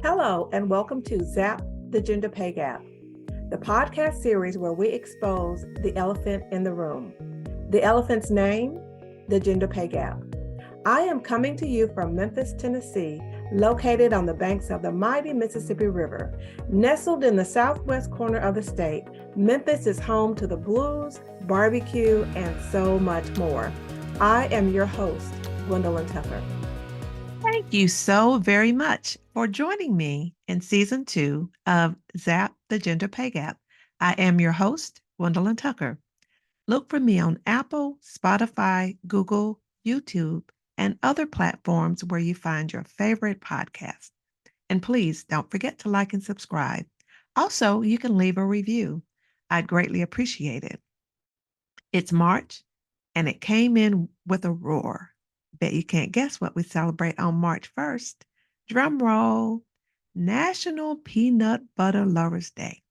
Hello, and welcome to Zap the Gender Pay Gap, the podcast series where we expose the elephant in the room. The elephant's name, the gender pay gap. I am coming to you from Memphis, Tennessee, located on the banks of the mighty Mississippi River. Nestled in the southwest corner of the state, Memphis is home to the blues, barbecue, and so much more. I am your host, Gwendolyn Tucker. Thank you so very much for joining me in season 2 of Zap the Gender Pay Gap. I am your host, Gwendolyn Tucker. Look for me on Apple, Spotify, Google, YouTube, and other platforms where you find your favorite podcast. And please don't forget to like and subscribe. Also, you can leave a review. I'd greatly appreciate it. It's March, and it came in with a roar. Bet you can't guess what we celebrate on March 1st. Drum roll, National Peanut Butter Lovers Day.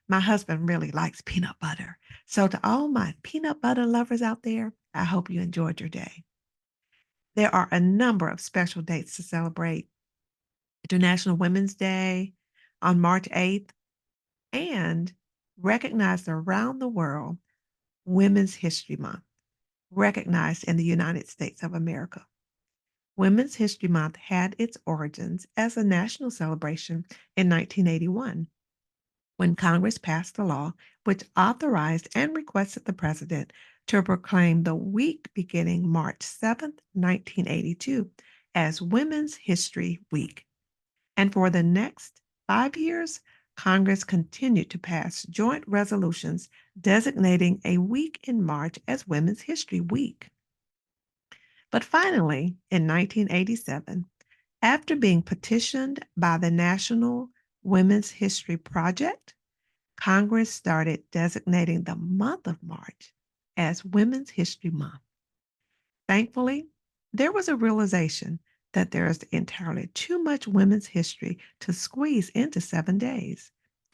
My husband really likes peanut butter. So, to all my peanut butter lovers out there, I hope you enjoyed your day. There are a number of special dates to celebrate: International Women's Day on March 8th, and recognized around the world, Women's History Month, recognized in the United States of America. Women's History Month had its origins as a national celebration in 1981 when Congress passed a law which authorized and requested the president to proclaim the week beginning March 7th, 1982, as Women's History Week. And for the next 5 years, Congress continued to pass joint resolutions designating a week in March as Women's History Week. But finally, in 1987, after being petitioned by the National Women's History Project, Congress started designating the month of March as Women's History Month. Thankfully, there was a realization that there is entirely too much women's history to squeeze into 7 days.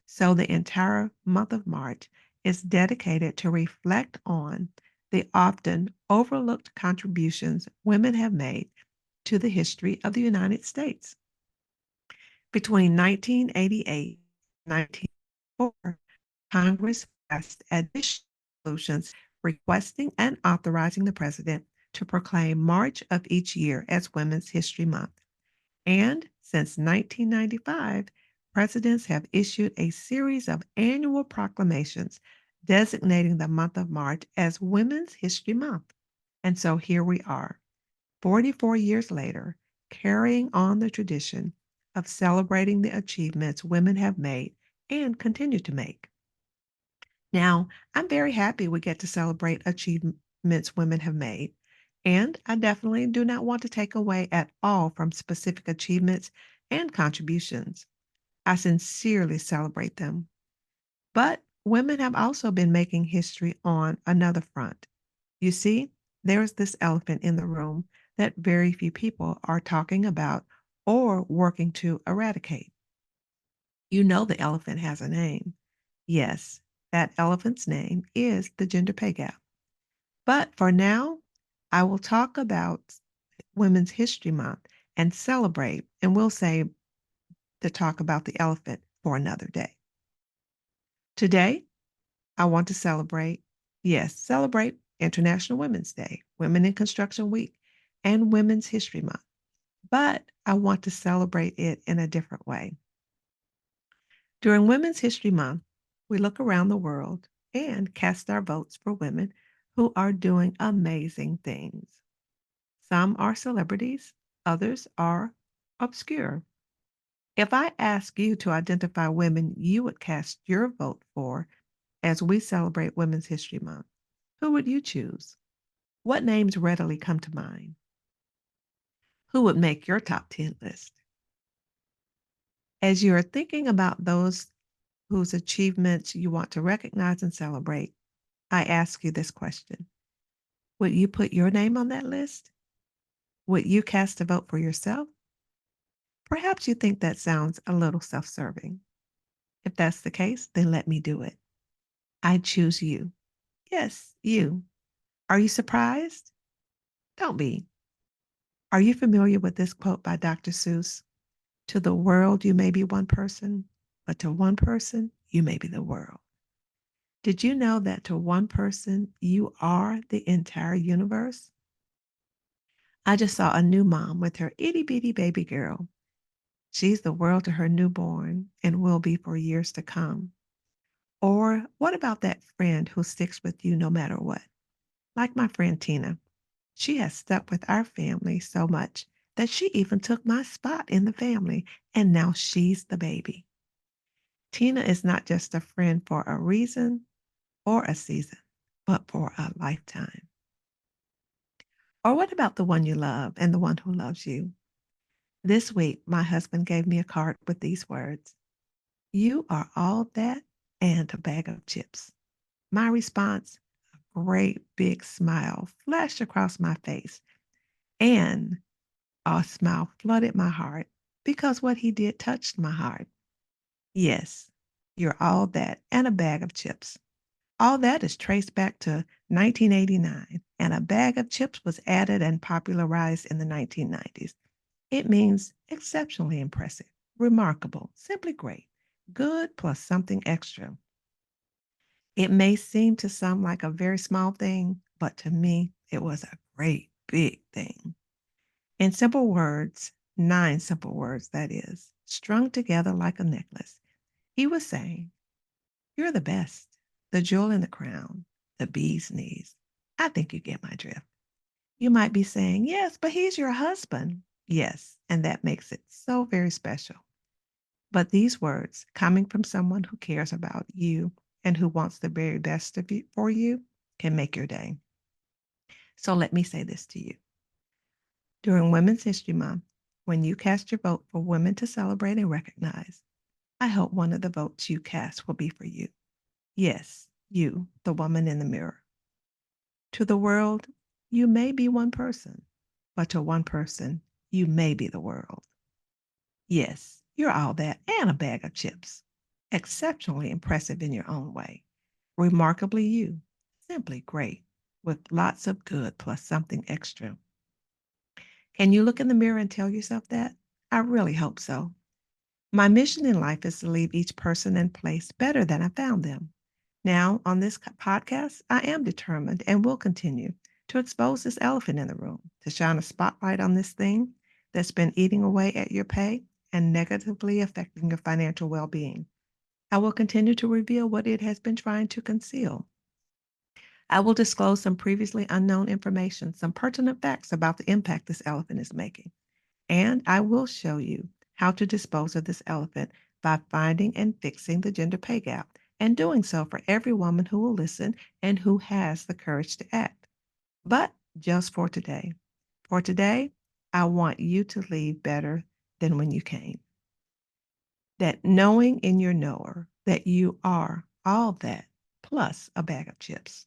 So the entire month of March is dedicated to reflect on the often overlooked contributions women have made to the history of the United States. Between 1988 and 1994, Congress passed additional resolutions requesting and authorizing the president to proclaim March of each year as Women's History Month. And since 1995, presidents have issued a series of annual proclamations designating the month of March as Women's History Month. And so here we are, 44 years later, carrying on the tradition of celebrating the achievements women have made and continue to make. Now, I'm very happy we get to celebrate achievements women have made. And I definitely do not want to take away at all from specific achievements and contributions. I sincerely celebrate them. But women have also been making history on another front. You see, there's this elephant in the room that very few people are talking about or working to eradicate. You know the elephant has a name. Yes, that elephant's name is the gender pay gap. But for now, I will talk about Women's History Month and celebrate, and we'll say to talk about the elephant for another day. Today, I want to celebrate, yes, celebrate International Women's Day, Women in Construction Week, and Women's History Month. But I want to celebrate it in a different way. During Women's History Month, we look around the world and cast our votes for women who are doing amazing things. Some are celebrities, others are obscure. If I ask you to identify women you would cast your vote for as we celebrate Women's History Month, who would you choose? What names readily come to mind? Who would make your top 10 list? As you are thinking about those whose achievements you want to recognize and celebrate, I ask you this question: would you put your name on that list? Would you cast a vote for yourself? Perhaps you think that sounds a little self serving. If that's the case, then let me do it. I choose you. Yes, you. Are you surprised? Don't be. Are you familiar with this quote by Dr. Seuss? To the world, you may be one person, but to one person, you may be the world. Did you know that to one person, you are the entire universe? I just saw a new mom with her itty bitty baby girl. She's the world to her newborn and will be for years to come. Or what about that friend who sticks with you no matter what? Like my friend Tina. She has stuck with our family so much that she even took my spot in the family, and now she's the baby. Tina is not just a friend for a reason or a season, but for a lifetime. Or what about the one you love and the one who loves you? This week, my husband gave me a card with these words: "You are all that and a bag of chips." My response, a great big smile flashed across my face, and a smile flooded my heart because what he did touched my heart. Yes, you're all that and a bag of chips. All that is traced back to 1989, and a bag of chips was added and popularized in the 1990s. It means exceptionally impressive, remarkable, simply great, good plus something extra. It may seem to some like a very small thing, but to me, it was a great big thing. In simple words, 9 simple words, that is, strung together like a necklace, he was saying, "You're the best, the jewel in the crown, the bee's knees." I think you get my drift. You might be saying, "Yes, but he's your husband." Yes, and that makes it so very special. But these words, coming from someone who cares about you and who wants the very best of you, for you, can make your day. So let me say this to you. During Women's History Month, when you cast your vote for women to celebrate and recognize, I hope one of the votes you cast will be for you. Yes, you, the woman in the mirror. To the world, you may be one person, but to one person, you may be the world. Yes, you're all that and a bag of chips. Exceptionally impressive in your own way. Remarkably you. Simply great, with lots of good plus something extra. Can you look in the mirror and tell yourself that? I really hope so. My mission in life is to leave each person and place better than I found them. Now, on this podcast, I am determined and will continue to expose this elephant in the room, to shine a spotlight on this thing that's been eating away at your pay and negatively affecting your financial well being. I will continue to reveal what it has been trying to conceal. I will disclose some previously unknown information, some pertinent facts about the impact this elephant is making. And I will show you how to dispose of this elephant by finding and fixing the gender pay gap, and doing so for every woman who will listen and who has the courage to act. But just for today. For today, I want you to leave better than when you came. That knowing in your knower that you are all that plus a bag of chips,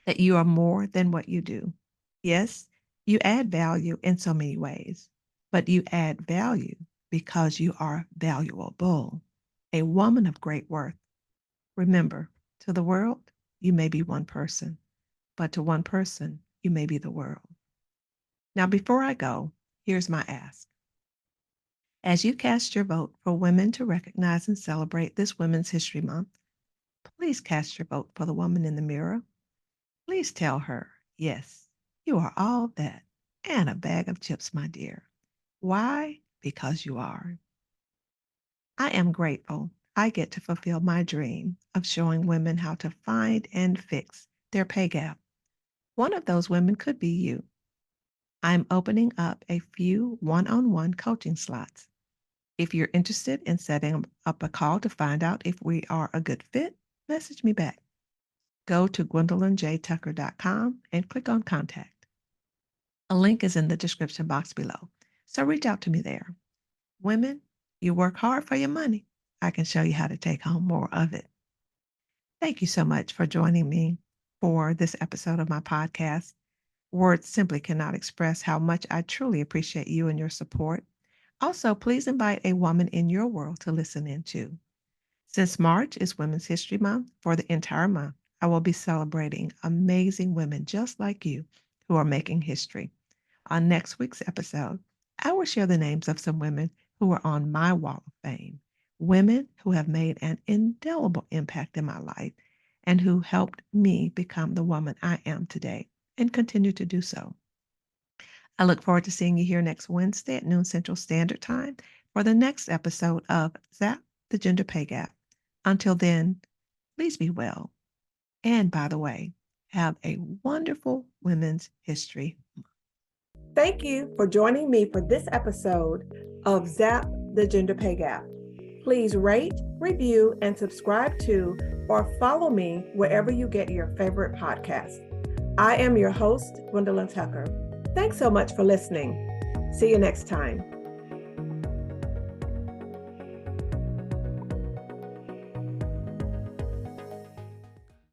that you are more than what you do. Yes, you add value in so many ways, but you add value because you are valuable, a woman of great worth. Remember, to the world, you may be one person, but to one person, you may be the world. Now, before I go, here's my ask. As you cast your vote for women to recognize and celebrate this Women's History Month, please cast your vote for the woman in the mirror. Please tell her, yes, you are all that and a bag of chips, my dear. Why? Because you are. I am grateful I get to fulfill my dream of showing women how to find and fix their pay gap. One of those women could be you. I'm opening up a few one on one coaching slots. If you're interested in setting up a call to find out if we are a good fit, message me back. Go to gwendolynjtucker.com and click on contact. A link is in the description box below, so reach out to me there. Women, you work hard for your money. I can show you how to take home more of it. Thank you so much for joining me for this episode of my podcast. Words simply cannot express how much I truly appreciate you and your support. Also, please invite a woman in your world to listen in too. Since March is Women's History Month, for the entire month, I will be celebrating amazing women just like you who are making history. On next week's episode, I will share the names of some women who are on my wall of fame, women who have made an indelible impact in my life and who helped me become the woman I am today and continue to do so. I look forward to seeing you here next Wednesday at noon Central Standard Time for the next episode of Zap the Gender Pay Gap. Until then, please be well. And by the way, have a wonderful Women's History Month. Thank you for joining me for this episode of Zap the Gender Pay Gap. Please rate, review, and subscribe to or follow me wherever you get your favorite podcast. I am your host, Gwendolyn Tucker. Thanks so much for listening. See you next time.